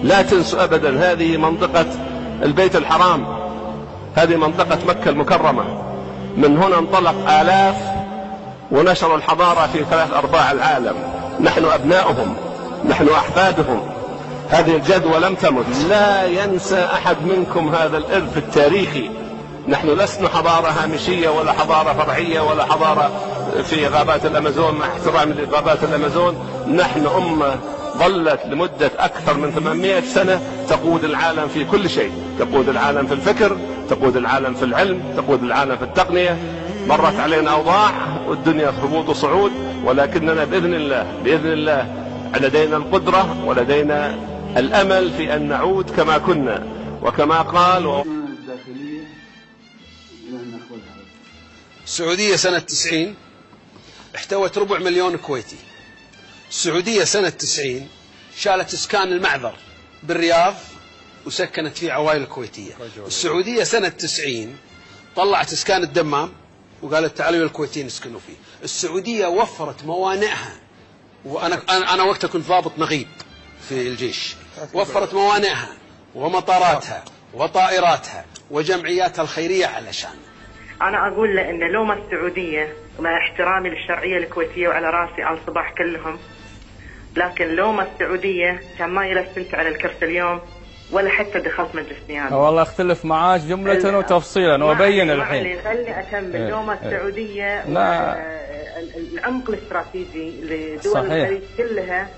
لا تنسوا أبدا هذه منطقة البيت الحرام، هذه منطقة مكة المكرمة. من هنا انطلق آلاف ونشروا الحضارة في 3 أرباع العالم. نحن أبناؤهم، نحن أحفادهم. هذه الجدوى لم تمت. لا ينسى أحد منكم هذا الإرث التاريخي. نحن لسنا حضارة هامشية ولا حضارة فرعية ولا حضارة في غابات الأمازون، مع احترام لغابات الأمازون. نحن أمة ظلت لمدة أكثر من 800 سنة تقود العالم في كل شيء، تقود العالم في الفكر، تقود العالم في العلم، تقود العالم في التقنية. مرت علينا أوضاع والدنيا هبوط وصعود، ولكننا بإذن الله لدينا القدرة ولدينا الأمل في أن نعود كما كنا. وكما قال السعودية سنة 90 احتوت 250,000 كويتي. السعودية سنة 90 شالت إسكان المعذر بالرياض وسكنت فيه عوائل كويتية. السعودية سنة 90 طلعت إسكان الدمام وقالت تعالوا الكويتيين اسكنوا فيه. السعودية وفرت موانئها، وأنا وقتها كنت ضابط نغيب في الجيش. وفرت موانئها ومطاراتها وطائراتها وجمعياتها الخيرية علشان. أنا أقول له إن لو ما السعودية، مع احترامي للشرعية الكويتية وعلى راسي على الصباح كلهم، لكن لو ما السعودية كان ما يلسنت على الكرسي اليوم ولا حتى دخلت مجلس نيابي. والله اختلف معاك جملة وتفصيلا وأبين الحين. خلني أكمل. لو ما السعودية العمق الاستراتيجي لدول الخليج كلها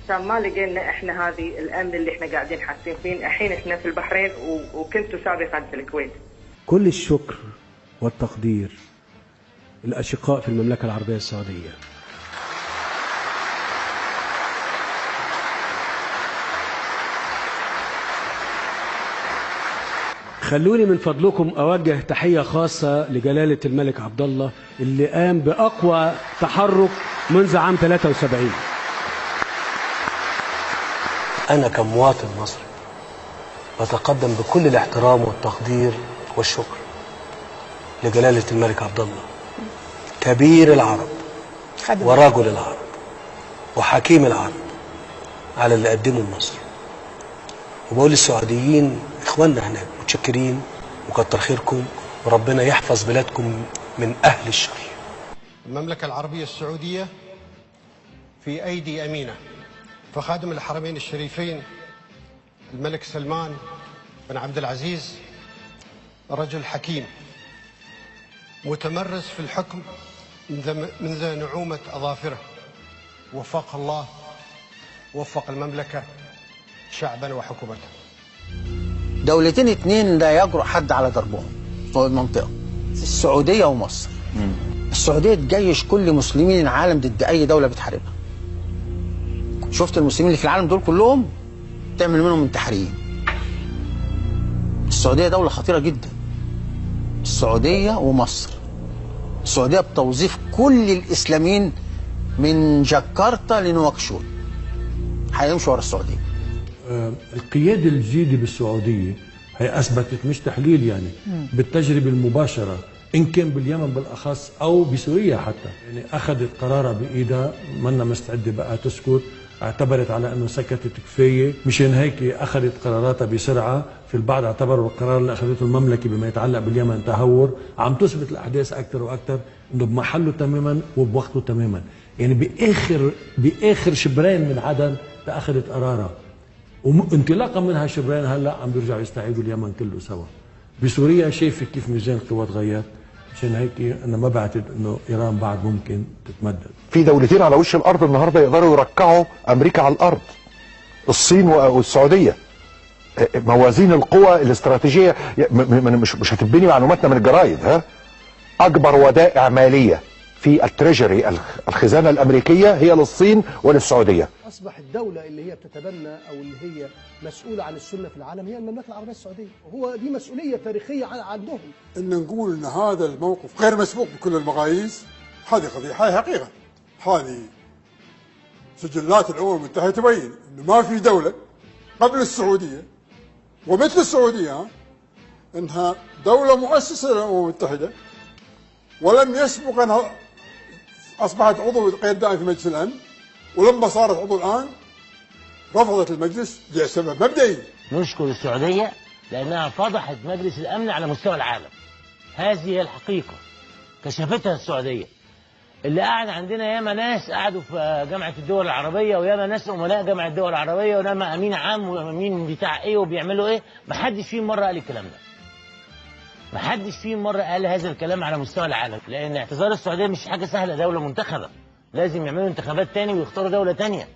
كان ما لقينا احنا هذه الأمن اللي احنا قاعدين حاسين فيه. الحين احنا في البحرين وكنتوا سابقا في الكويت. كل الشكر والتقدير الأشقاء في المملكة العربية السعودية. خلوني من فضلكم أوجه تحية خاصة لجلالة الملك عبد الله اللي قام بأقوى تحرك منذ عام 73. أنا كمواطن مصري بتقدم بكل الاحترام والتقدير والشكر لجلالة الملك عبد الله كبير العرب ورجل العرب وحكيم العرب على اللي قدمه لمصر. وبقول للسعوديين إخواننا هناك متشكرين وكتر خيركم، وربنا يحفظ بلادكم من أهل الشر. المملكة العربية السعودية في أيدي أمينة، فخادم الحرمين الشريفين الملك سلمان بن عبد العزيز رجل حكيم متمرس في الحكم منذ نعومة أظافره. وفق الله، وفق المملكة شعبا وحكومته. دولتين اتنين لا يجرؤ حد على ضربهم في المنطقة، السعودية ومصر. السعودية تجيش كل مسلمين العالم ضد أي دولة بتحاربها. شفت المسلمين اللي في العالم دول كلهم تعمل منهم انتحاريين. السعودية دولة خطيرة جدا، السعودية ومصر. السعودية بتوظيف كل الإسلاميين من جاكرتا لنواكشوط هيمشوا ورا السعودية. القيادة الجديدة بالسعودية هي أثبتت مش تحليل يعني بالتجربة المباشرة، إن كان باليمن بالأخص أو بسوريا حتى. يعني أخذت قرارها بإيدها، منا مستعدة بقى تسكت، اعتبرت على أنه سكتت كفاية، مشان هيك أخذت قراراتها بسرعة. في البعض اعتبروا القرار اللي أخذته المملكة بما يتعلق باليمن تهور. عم تثبت الأحداث أكثر وأكثر أنه بمحله تماما وبوقته تماما. يعني بآخر شبرين من عدن أخذت قرارها، وانطلاقا منها شبرين هلا عم بيرجعوا يستعيدوا اليمن كله سوا. بسوريا شايفه كيف ميزان القوى تغير، عشان هيك انا ما بعتقد انه ايران بعد ممكن تتمدد. في دولتين على وش الارض النهارده يقدروا يركعوا امريكا على الارض، الصين والسعوديه. موازين القوى الاستراتيجيه مش هتبني معلوماتنا من الجرايد. ها، اكبر ودائع ماليه في التريجري الخزانه الامريكيه هي للصين وللسعوديه. اصبح الدوله اللي هي بتتبنى او اللي هي مسؤوله عن السنه في العالم هي المملكه العربيه السعوديه، وهو دي مسؤوليه تاريخيه عندهم. ان نقول ان هذا الموقف غير مسبوق بكل المقاييس، هذه قضيه، هذه حقيقه. هذه سجلات الامم المتحده تبين انه ما في دوله قبل السعوديه ومثل السعوديه انها دوله مؤسسه للامم المتحده، ولم يسبق انها اصبحت عضو غير دائم في مجلس الامن، ولما صارت عضو الان رفضت المجلس لسبب مبدئي. نشكر السعودية لأنها فضحت مجلس الأمن على مستوى العالم. هذه هي الحقيقة كشفتها السعودية. اللي قاعد عندنا ياما ناس قعدوا في جامعة الدول العربية، وياما ناس أمناء جامعة الدول العربية، وياما أمين عام وأمين بتاع إيه وبيعملوا إيه. محدش فيهم مرة قال الكلام ده. محدش فيهم مرة قال هذا الكلام على مستوى العالم، لأن اعتذار السعودية مش حاجة سهلة. دولة منتخبة لازم يعملوا انتخابات تاني ويختاروا دولة تانية.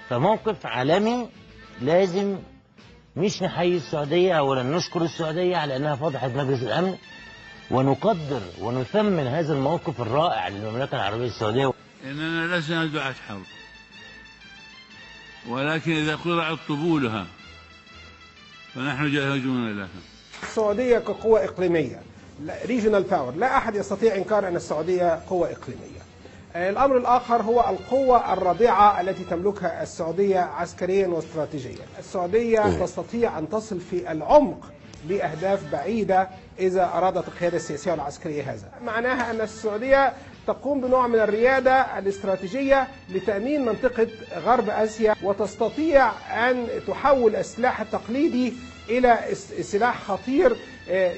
فموقف عالمي لازم مش نحيي السعودية أولا، نشكر السعودية على أنها فضحت مجلس الأمن، ونقدر ونثمن هذا الموقف الرائع للمملكة العربية السعودية. إننا لسنا دعاة حرب، ولكن إذا قرعت طبولها فنحن جاهزون لها. السعودية كقوة إقليمية، ريجنال باور، لا أحد يستطيع إنكار أن السعودية قوة إقليمية. الأمر الآخر هو القوة الرادعة التي تملكها السعودية عسكريا واستراتيجيا. السعودية تستطيع أن تصل في العمق لأهداف بعيدة إذا أرادت القيادة السياسية والعسكرية هذا. معناها أن السعودية تقوم بنوع من الريادة الاستراتيجية لتأمين منطقة غرب آسيا، وتستطيع أن تحول السلاح التقليدي إلى سلاح خطير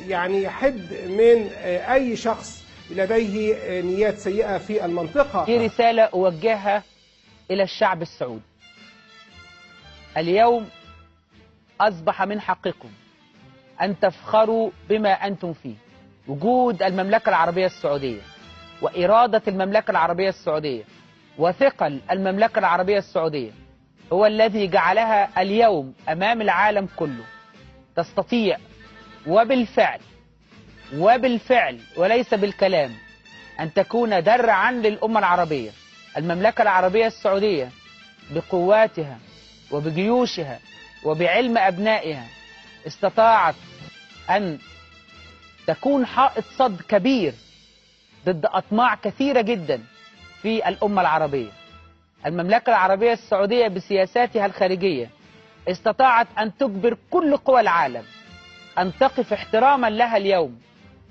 يعني يحد من أي شخص لديه نيات سيئة في المنطقة. في رسالة أوجهها إلى الشعب السعودي. اليوم أصبح من حقكم أن تفخروا بما أنتم فيه. وجود المملكة العربية السعودية وإرادة المملكة العربية السعودية وثقل المملكة العربية السعودية هو الذي جعلها اليوم أمام العالم كله تستطيع وبالفعل وليس بالكلام أن تكون درعا للأمة العربية. المملكة العربية السعودية بقواتها وبجيوشها وبعلم أبنائها استطاعت أن تكون حائط صد كبير ضد أطماع كثيرة جدا في الأمة العربية. المملكة العربية السعودية بسياساتها الخارجية استطاعت أن تجبر كل قوى العالم أن تقف احتراما لها اليوم،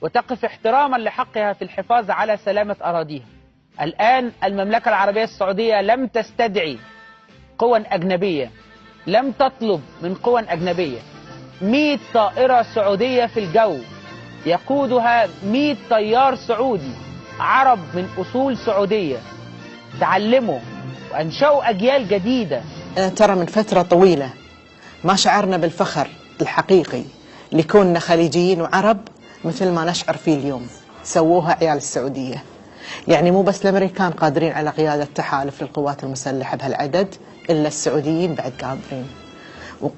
وتقف احتراما لحقها في الحفاظ على سلامة أراضيها. الآن المملكة العربية السعودية لم تستدعي قوى أجنبية، لم تطلب من قوى أجنبية. 100 طائرة سعودية في الجو يقودها 100 طيار سعودي عرب من أصول سعودية تعلموا وأنشأوا أجيال جديدة. ترى من فترة طويلة ما شعرنا بالفخر الحقيقي لكوننا خليجيين وعرب مثل ما نشعر فيه اليوم. سووها عيال السعودية. يعني مو بس الأمريكان قادرين على قيادة تحالف للقوات المسلحة بهالعدد، إلا السعوديين بعد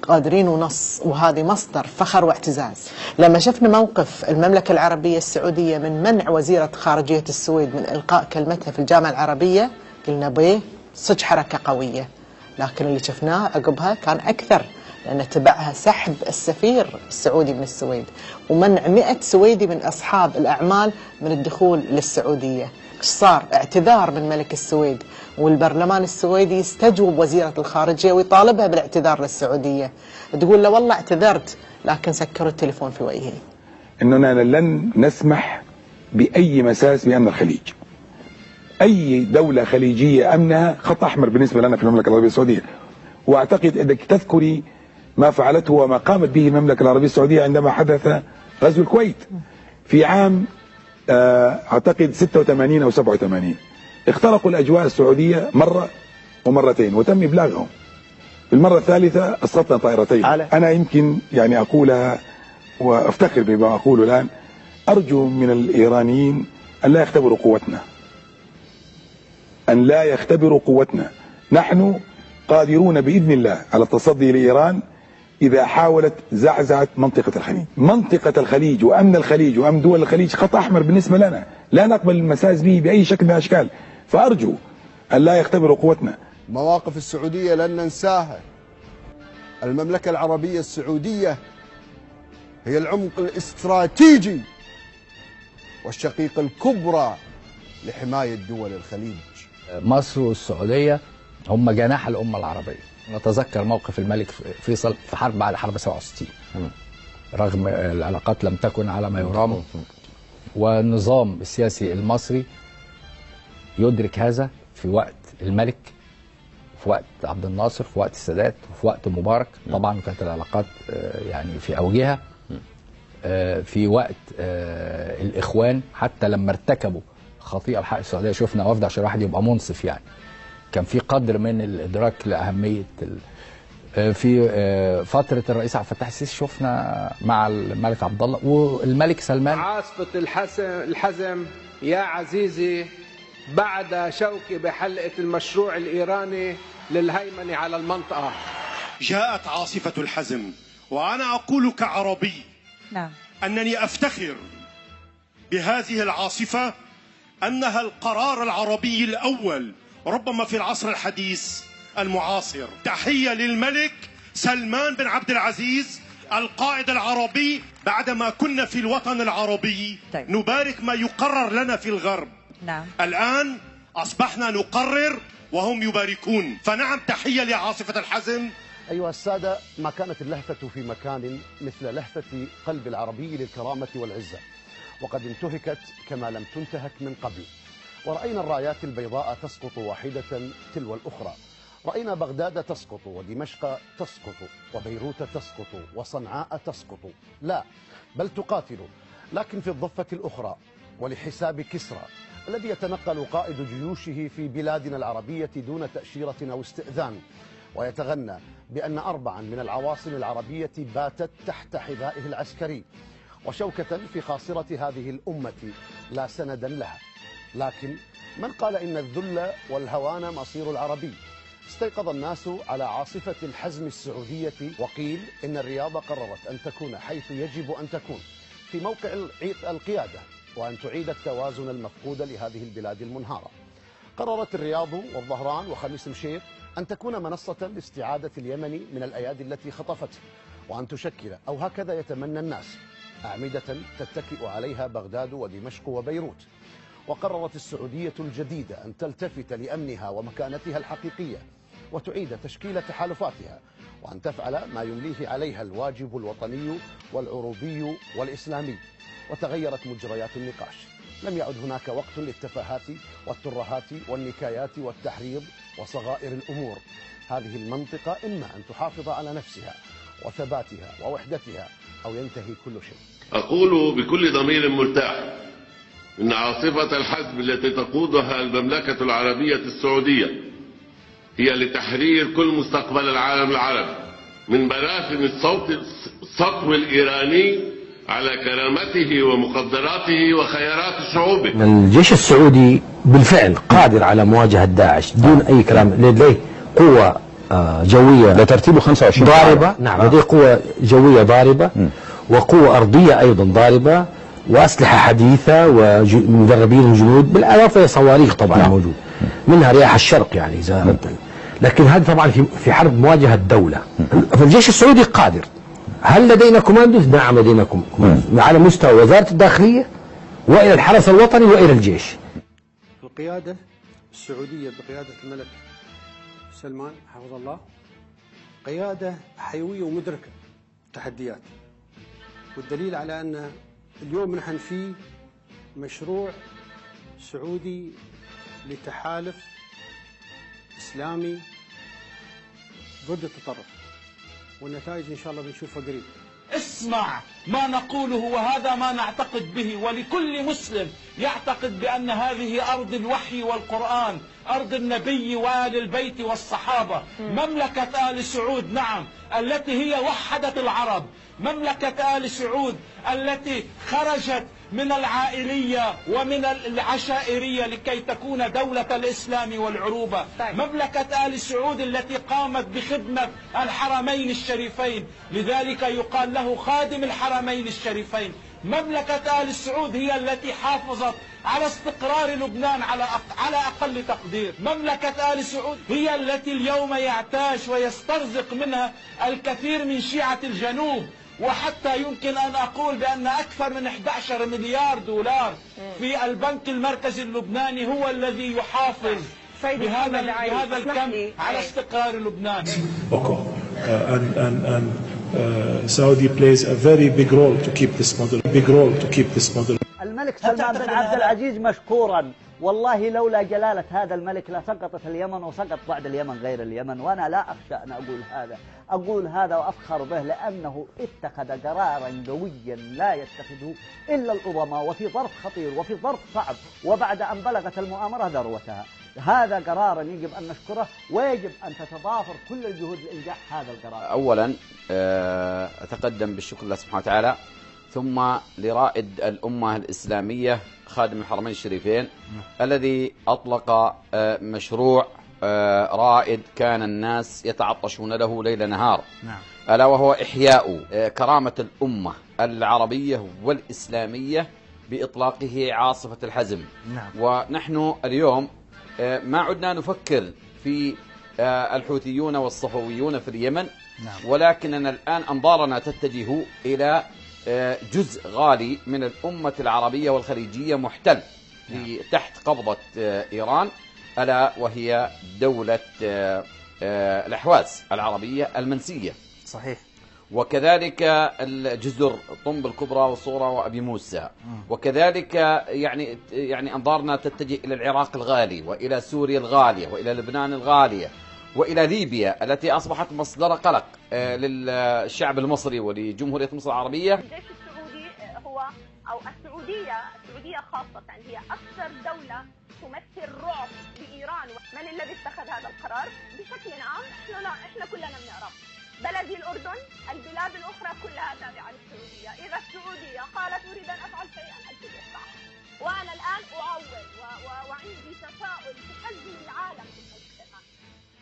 قادرين ونص، وهذه مصدر فخر واعتزاز. لما شفنا موقف المملكة العربية السعودية من منع وزيرة خارجية السويد من إلقاء كلمتها في الجامعة العربية قلنا بيه صدق حركة قوية، لكن اللي شفناه عقبها كان أكثر، لأن تبعها سحب السفير السعودي من السويد ومنع 100 سويدي من أصحاب الأعمال من الدخول للسعودية. صار اعتذار من ملك السويد، والبرلمان السويدي يستجوب وزيرة الخارجية ويطالبها بالاعتذار للسعودية. تقول له والله اعتذرت، لكن سكروا التليفون في وجهي. إننا لن نسمح بأي مساس بأمن الخليج. أي دولة خليجية أمنها خط أحمر بالنسبة لنا في المملكة العربية السعودية. وأعتقد أنك تذكري ما فعلته وما قامت به المملكة العربية السعودية عندما حدث غزو الكويت في عام أعتقد 86 أو 87. اخترقوا الأجواء السعودية مرة ومرتين وتم إبلاغهم. في المرة الثالثة أسقطنا طائرتين. أنا يمكن يعني أقولها وأفتخر بما أقوله الآن. أرجو من الإيرانيين أن لا يختبروا قوتنا، أن لا يختبروا قوتنا. نحن قادرون بإذن الله على التصدي لإيران إذا حاولت زعزعة منطقة الخليج. منطقة الخليج وأمن الخليج وأمن دول الخليج خط أحمر بالنسبة لنا، لا نقبل المساس به بأي شكل من الأشكال. فأرجو أن لا يختبروا قوتنا. مواقف السعودية لن ننساها. المملكة العربية السعودية هي العمق الاستراتيجي والشقيقة الكبرى لحماية دول الخليج. مصر والسعودية هم جناح الأمة العربية. نتذكر موقف الملك فيصل في حرب بعد حرب 67 رغم العلاقات لم تكن على ما يرام، والنظام السياسي المصري يدرك هذا في وقت الملك، في وقت عبد الناصر، في وقت السادات، وفي وقت مبارك. طبعا كانت العلاقات يعني في اوجها. في وقت الاخوان حتى لما ارتكبوا خطيئه لحق السعوديه شفنا وفد عشان الواحد يبقى منصف يعني. كان في قدر من الادراك لاهميه في فتره الرئيس عبد الفتاح السيسي شفنا مع الملك عبد الله والملك سلمان. عاصفه الحزم يا عزيزي بعد شوكي بحلقه المشروع الايراني للهيمنه على المنطقه. جاءت عاصفه الحزم وانا اقول كعربي نعم انني افتخر بهذه العاصفه انها القرار العربي الاول ربما في العصر الحديث المعاصر. تحية للملك سلمان بن عبد العزيز القائد العربي بعدما كنا في الوطن العربي نبارك ما يقرر لنا في الغرب. نعم. الآن أصبحنا نقرر وهم يباركون، فنعم تحية لعاصفة الحزم. أيها السادة، ما كانت اللهفة في مكان مثل لهفة قلب العربي للكرامة والعزة، وقد انتهكت كما لم تنتهك من قبل، ورأينا الرايات البيضاء تسقط واحدة تلو الأخرى. رأينا بغداد تسقط ودمشق تسقط وبيروت تسقط وصنعاء تسقط، لا بل تقاتل، لكن في الضفة الأخرى ولحساب كسرى الذي يتنقل قائد جيوشه في بلادنا العربية دون تأشيرة أو استئذان، ويتغنى بأن 4 من العواصم العربية باتت تحت حذائه العسكري، وشوكة في خاصرة هذه الأمة لا سندا لها. لكن من قال إن الذل والهوان مصير العربي؟ استيقظ الناس على عاصفة الحزم السعودية، وقيل إن الرياض قررت أن تكون حيث يجب أن تكون، في موقع القيادة، وأن تعيد التوازن المفقود لهذه البلاد المنهارة. قررت الرياض والظهران وخميس مشيط أن تكون منصة لاستعادة اليمن من الأيادي التي خطفته، وأن تشكل، أو هكذا يتمنى الناس، أعمدة تتكئ عليها بغداد ودمشق وبيروت. وقررت السعودية الجديدة أن تلتفت لأمنها ومكانتها الحقيقية، وتعيد تشكيل تحالفاتها، وأن تفعل ما يمليه عليها الواجب الوطني والعروبي والإسلامي. وتغيرت مجريات النقاش، لم يعد هناك وقت للتفاهات والترهات والنكايات والتحريض وصغائر الأمور. هذه المنطقة إما أن تحافظ على نفسها وثباتها ووحدتها، أو ينتهي كل شيء. أقول بكل ضمير مرتاح إن عاصفة الحزم التي تقودها المملكة العربية السعودية هي لتحرير كل مستقبل العالم العربي من براثن السطو الإيراني على كرامته ومقدراته وخيارات شعوبه. الجيش السعودي بالفعل قادر على مواجهة داعش دون أي كلام. لديه قوة جوية لترتيبه 25 ضاربة. نعم. لديه قوة جوية ضاربة وقوة أرضية أيضا ضاربة وأسلحة حديثة ومدربين الجنود، بالإضافة صواريخ طبعا موجود منها رياح الشرق يعني إذا أردت. لكن هذا طبعا في حرب مواجهة الدولة. فالجيش السعودي قادر. هل لدينا كوماندوز؟ نعم لدينا كوماندوز على مستوى وزارة الداخلية وإلى الحرس الوطني وإلى الجيش. القيادة السعودية بقيادة الملك سلمان حفظه الله قيادة حيوية ومدركة التحديات، والدليل على أن اليوم نحن في مشروع سعودي لتحالف إسلامي ضد التطرف، والنتائج إن شاء الله بنشوفها قريب. اسمع ما نقوله وهذا ما نعتقد به، ولكل مسلم يعتقد بأن هذه أرض الوحي والقرآن، أرض النبي وآل البيت والصحابة. مملكة آل سعود نعم التي هي وحدت العرب، مملكة آل سعود التي خرجت من العائلية ومن العشائرية لكي تكون دولة الإسلام والعروبة. مملكة آل سعود التي قامت بخدمة الحرمين الشريفين، لذلك يقال له خادم الحرمين الشريفين. مملكة آل سعود هي التي حافظت على استقرار لبنان على أقل تقدير. مملكة آل سعود هي التي اليوم يعتاش ويسترزق منها الكثير من شيعة الجنوب، وحتى يمكن أن أقول بأن أكثر من 11 مليار دولار في البنك المركزي اللبناني هو الذي يحافظ بهذا الكم على استقرار لبنان. Saudi plays a very big role to keep this model. الملك سلمان بن عبد العزيز مشكورا والله لولا جلالة هذا الملك لسقطت اليمن وسقط بعد اليمن غير اليمن، وأنا لا أخشى أن أقول هذا وأفخر به، لأنه اتخذ قرارا قويا لا يتخذه إلا العظماء وفي ظرف خطير وفي ظرف صعب، وبعد أن بلغت المؤامرة ذروتها. هذا قرار يجب أن نشكره، ويجب أن تتضافر كل الجهود لإنجاح هذا القرار. أولا أتقدم بالشكر لله سبحانه وتعالى، ثم لرائد الأمة الإسلامية خادم الحرمين الشريفين الذي أطلق مشروع رائد كان الناس يتعطشون له ليل نهار، ألا وهو إحياء كرامة الأمة العربية والإسلامية بإطلاقه عاصفة الحزم. ونحن اليوم ما عدنا نفكر في الحوثيون والصفويون في اليمن، ولكننا الآن أنظارنا تتجه إلى جزء غالي من الأمة العربية والخليجية محتل تحت قبضة إيران، ألا وهي دولة الأحواز العربية المنسية. صحيح. وكذلك الجزر طنب الكبرى والصغرى وأبي موسى، وكذلك يعني أنظارنا تتجه إلى العراق الغالي وإلى سوريا الغالية وإلى لبنان الغالية وإلى ليبيا التي أصبحت مصدر قلق للشعب المصري ولجمهورية مصر العربية. الجيش السعودي هو أو السعودية خاصة هي أكثر دولة تمثل رعب لإيران. من الذي اتخذ هذا القرار؟ بشكل عام احنا كلنا بنعرف بلدي الأردن، البلاد الأخرى كلها تابعة للسعودية. إذا السعودية قالت أريد أن أفعل شيئا أكيد يفعل. وأنا الآن أعول وعندي تفاؤل بحجم العالم بالملك سلمان.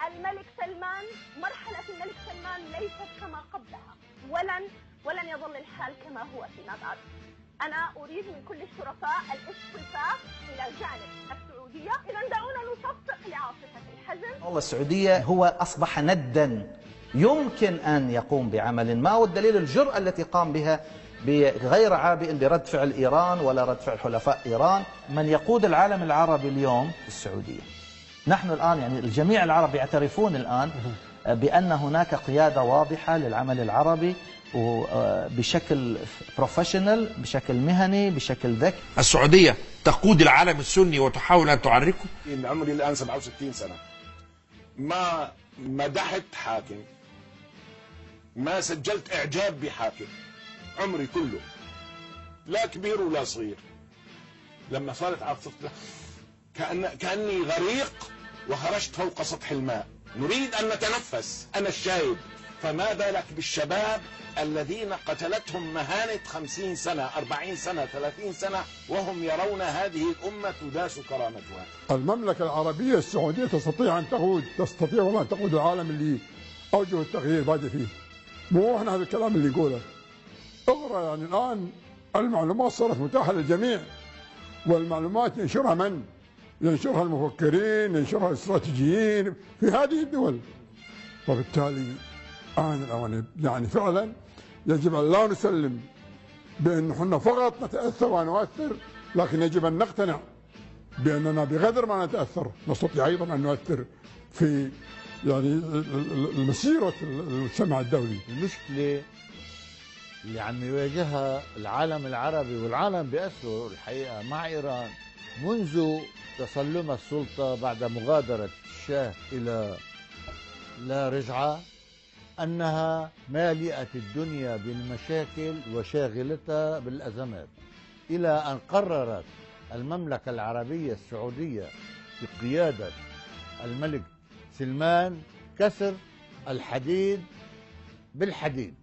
الملك سلمان، مرحلة الملك سلمان ليست كما قبلها، ولن يظل الحال كما هو فيما بعد. أنا أريد من كل الشرفاء الاصطفاف إلى جانب السعودية. إذا دعونا نصفق لعاصفة الحزم. والله السعودية هو أصبح نداً يمكن أن يقوم بعمل ما، والدليل الجرأة التي قام بها بغير عابئ لرد فعل إيران ولا رد فعل حلفاء إيران. من يقود العالم العربي اليوم السعودية. نحن الآن يعني الجميع العرب يعترفون الآن بأن هناك قيادة واضحة للعمل العربي وبشكل بروفيشنال، بشكل مهني، بشكل ذكي. السعودية تقود العالم السني وتحاول أن تعركه. عمري الآن 67 سنة، ما مدحت حاكم، ما سجلت إعجاب بحاكم عمري كله، لا كبير ولا صغير. لما صارت عاصفة كأني غريق وخرجت فوق سطح الماء، نريد أن نتنفس. أنا الشاهد، فما بالك بالشباب الذين قتلتهم مهانة 50 سنة 40 سنة 30 سنة وهم يرون هذه الأمة تداس كرامتها. المملكة العربية السعودية تستطيع أن تقود العالم اللي أوجه التغيير بادئ فيه. مو احنا هذا الكلام اللي يقوله. اقرأ يعني الآن المعلومات صارت متاحة للجميع، والمعلومات ينشرها من؟ ينشرها المفكرين، ينشرها الاستراتيجيين في هذه الدول. وبالتالي الآن يعني فعلا يجب أن لا نسلم بأن احنا فقط نتأثر ونؤثر، لكن يجب أن نقتنع بأننا بقدر ما نتأثر نستطيع أيضا أن نؤثر في يعني مسيرة المجتمع الدولي. المشكلة اللي عم يواجهها العالم العربي والعالم بأسره الحقيقة مع إيران منذ تسلم السلطة بعد مغادرة الشاه إلى لا رجعة، أنها مالئة الدنيا بالمشاكل وشاغلتها بالأزمات، إلى أن قررت المملكة العربية السعودية بقيادة الملك سلمان كسر الحديد بالحديد.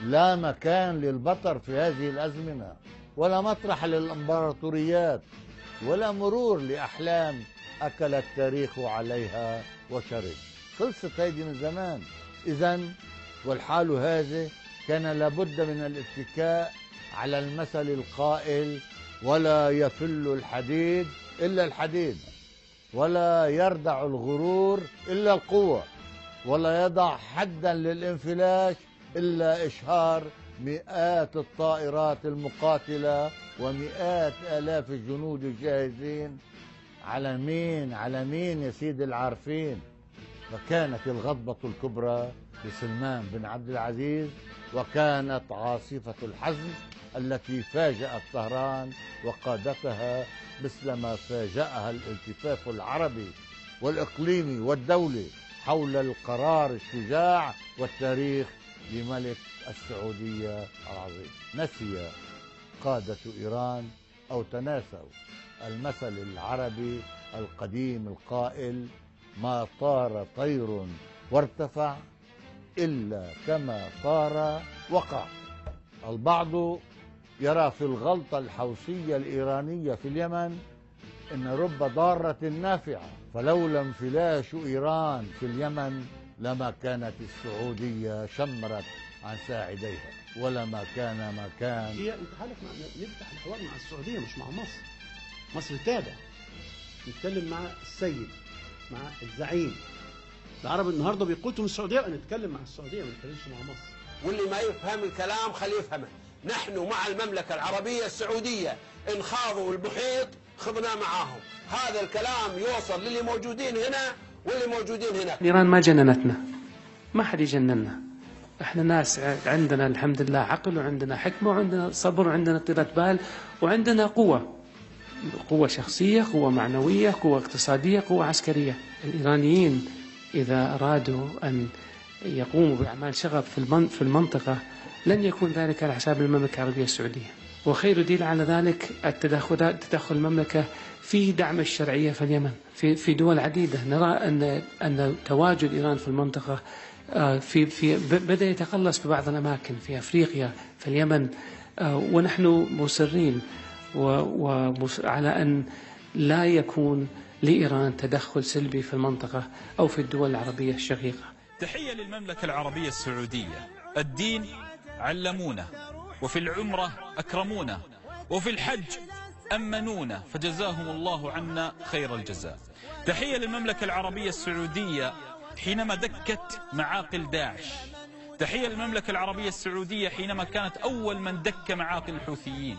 لا مكان للبطر في هذه الأزمنة، ولا مطرح للإمبراطوريات، ولا مرور لأحلام أكل التاريخ عليها وشرب. خلصت هيدي من زمان. إذن والحال هذا كان لابد من الاتكاء على المثل القائل: ولا يفل الحديد إلا الحديد، ولا يردع الغرور إلا القوة، ولا يضع حدا للانفلاش إلا إشهار مئات الطائرات المقاتلة ومئات آلاف الجنود الجاهزين. على مين؟ على مين يا سيدي العارفين؟ فكانت الغضبة الكبرى لسلمان بن عبد العزيز، وكانت عاصفة الحزم التي فاجأت طهران وقادتها مثلما فاجأها الالتفاف العربي والإقليمي والدولي حول القرار الشجاع والتاريخ لملك السعودية العظيم. نسي قادة إيران أو تناسوا المثل العربي القديم القائل: ما طار طير وارتفع إلا كما طار وقع. البعض يرى في الغلطة الحوثية الإيرانية في اليمن إن رب ضارة نافعة، فلولا انفلاش إيران في اليمن لما كانت السعودية شمرت عن ساعديها ولما كان مكان. هي انت حالك نفتح الحوار مع السعودية مش مع مصر. مصر تابع، نتكلم مع السيد، مع الزعيم. العرب النهارده بيقودوا من السعودية، نتكلم مع السعودية ما نتكلمش مع مصر. واللي ما يفهم الكلام خليه يفهمه. نحن مع المملكة العربية السعودية، إن خاضوا المحيط خضنا معاهم. هذا الكلام يوصل للي موجودين هنا واللي موجودين هناك. إيران ما جننتنا، ما حد يجننا. احنا ناس عندنا الحمد لله عقل، وعندنا حكمة، وعندنا صبر، وعندنا طيلة بال، وعندنا قوة شخصية، قوة معنوية، قوة اقتصادية، قوة عسكرية. الإيرانيين إذا أرادوا أن يقوموا بأعمال شغب في المنطقة لن يكون ذلك على حساب المملكة العربية السعودية. وخير دليل على ذلك تدخل المملكة في دعم الشرعية في اليمن. في دول عديدة نرى أن تواجد إيران في المنطقة بدأ يتقلص في بعض الأماكن في أفريقيا، في اليمن، ونحن مصرين على أن لا يكون لإيران تدخل سلبي في المنطقة أو في الدول العربية الشقيقة. تحية للمملكة العربية السعودية. الدين علمونا، وفي العمرة أكرمونا، وفي الحج أمنونا، فجزاهم الله عنا خير الجزاء. تحية للمملكة العربية السعودية حينما دكت معاقل داعش. تحية للمملكة العربية السعودية حينما كانت أول من دك معاقل الحوثيين.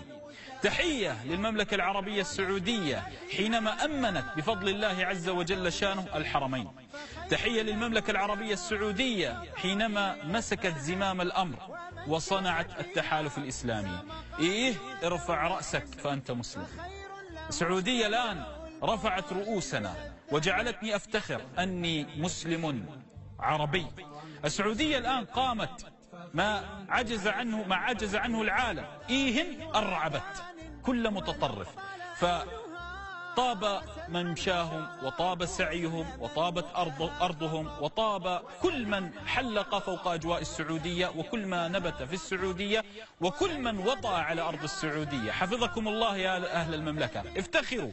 تحية للمملكة العربية السعودية حينما أمنت بفضل الله عز وجل شانه الحرمين. تحية للمملكة العربية السعودية حينما مسكت زمام الأمر وصنعت التحالف الإسلامي. ارفع رأسك فأنت مسلم. السعودية الآن رفعت رؤوسنا وجعلتني أفتخر أني مسلم عربي. السعودية الآن قامت ما عجز عنه العالم. أرعبت كل متطرف، فطاب ممشاهم وطاب سعيهم وطابت أرضهم وطاب كل من حلق فوق أجواء السعودية وكل ما نبت في السعودية وكل من وطأ على أرض السعودية. حفظكم الله يا أهل المملكة، افتخروا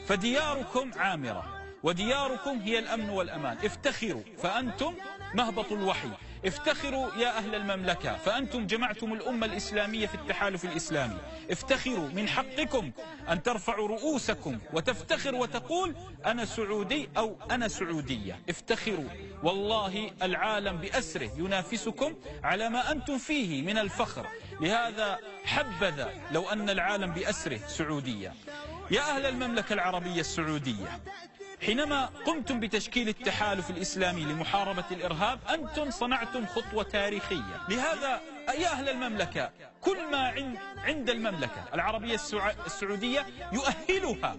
فدياركم عامرة، ودياركم هي الأمن والأمان. افتخروا فأنتم مهبط الوحي. افتخروا يا أهل المملكة فأنتم جمعتم الأمة الإسلامية في التحالف الإسلامي. افتخروا، من حقكم أن ترفعوا رؤوسكم وتفتخر وتقول أنا سعودي أو أنا سعودية. افتخروا، والله العالم بأسره ينافسكم على ما أنتم فيه من الفخر. لهذا حبذا لو أن العالم بأسره سعودية. يا أهل المملكة العربية السعودية، حينما قمتم بتشكيل التحالف الإسلامي لمحاربة الإرهاب أنتم صنعتم خطوة تاريخية. لهذا يا أهل المملكة كل ما عند المملكة العربية السعودية يؤهلها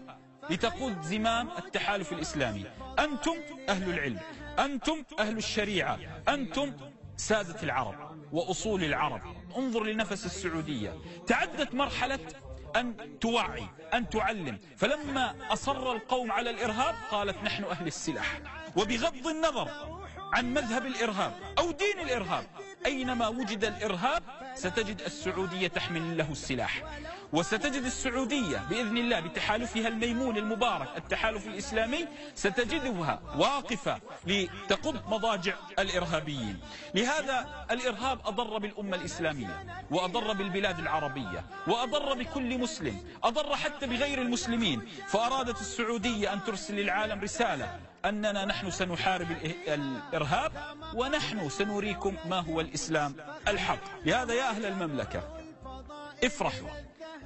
لتقود زمام التحالف الإسلامي. أنتم أهل العلم، أنتم أهل الشريعة، أنتم سادة العرب وأصول العرب. انظر لنفس السعودية، تعدت مرحلة أن توعي، أن تعلم، فلما أصر القوم على الإرهاب قالت نحن أهل السلاح. وبغض النظر عن مذهب الإرهاب أو دين الإرهاب، أينما وجد الإرهاب ستجد السعودية تحمل له السلاح، وستجد السعودية بإذن الله بتحالفها الميمون المبارك التحالف الإسلامي ستجدها واقفة لتقض مضاجع الإرهابيين. لهذا الإرهاب أضر بالأمة الإسلامية وأضر بالبلاد العربية وأضر بكل مسلم، أضر حتى بغير المسلمين. فأرادت السعودية أن ترسل للعالم رسالة أننا نحن سنحارب الإرهاب ونحن سنريكم ما هو الإسلام الحق. لهذا يا أهل المملكة افرحوا،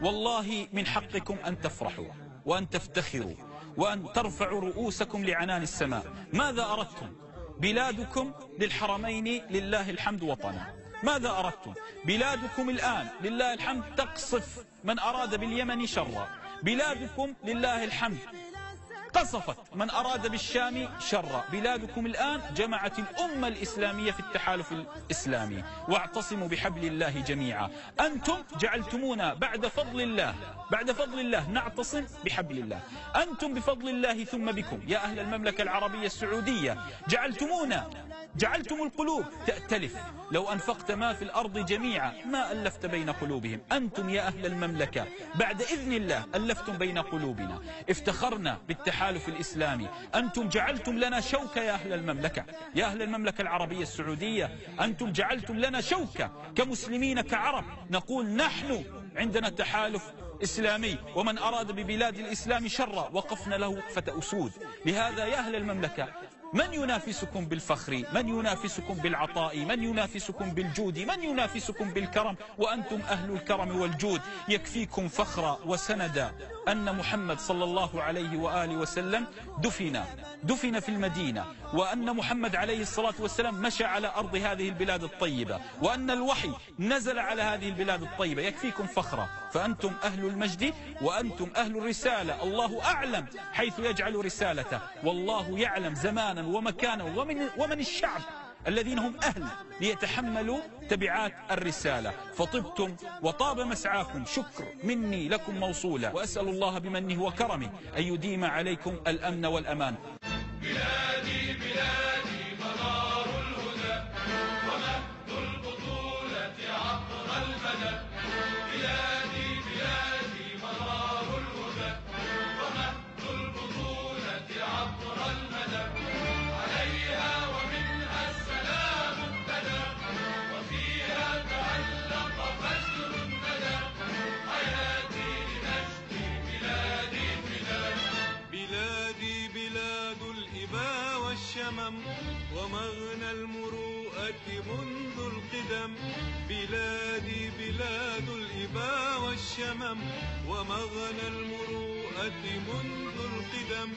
والله من حقكم أن تفرحوا وأن تفتخروا وأن ترفعوا رؤوسكم لعنان السماء. ماذا أردتم؟ بلادكم للحرمين لله الحمد وطنا. ماذا أردتم؟ بلادكم الآن لله الحمد تقصف من أراد باليمن شرا، بلادكم لله الحمد قصفت من أراد بالشام شرا، بلادكم الآن جمعت الأمة الإسلامية في التحالف الإسلامي. واعتصموا بحبل الله جميعا. أنتم جعلتمونا بعد فضل الله نعتصم بحبل الله. أنتم بفضل الله ثم بكم يا أهل المملكة العربية السعودية جعلتم القلوب تأتلف. لو أنفقت ما في الأرض جميعا ما ألفت بين قلوبهم. أنتم يا أهل المملكة بعد إذن الله ألفتم بين قلوبنا. افتخرنا بالتحالف الإسلامي. أنتم جعلتم لنا شوكة يا أهل المملكة، يا أهل المملكة العربية السعودية. أنتم جعلتم لنا شوكة كمسلمين كعرب، نقول نحن عندنا تحالف إسلامي، ومن أراد ببلاد الإسلام شرا وقفنا له وقفة أسود. لهذا يا أهل المملكة من ينافسكم بالفخر؟ من ينافسكم بالعطاء؟ من ينافسكم بالجود؟ من ينافسكم بالكرم؟ وأنتم أهل الكرم والجود. يكفيكم فخرا وسندا أن محمد صلى الله عليه وآله وسلم دفن في المدينة، وأن محمد عليه الصلاة والسلام مشى على أرض هذه البلاد الطيبة، وأن الوحي نزل على هذه البلاد الطيبة. يكفيكم فخرا. فأنتم أهل المجد وأنتم أهل الرسالة. الله أعلم حيث يجعل رسالته، والله يعلم زمانا ومكانا ومن الشعب الذين هم أهل ليتحملوا تبعات الرسالة. فطبتم وطاب مسعاكم. شكر مني لكم موصولة، وأسأل الله بمنه وكرمه أن يديم عليكم الأمن والأمان. بلادي بلادي منار الهدى ومهد البطولة عبر المدى. بلادي بلادي منار الهدى ومهد البطولة عبر المدى. عليها ومنها السلام ابتدى وفيها تعلق فجر الندى. حياتي لنشكي بلادي فداء. بلادي بلاد الإبا والشمم ومغنى المروءة منذ القدم. بلادي بلاد الإبا والشمم ومغنى المروءة منذ القدم.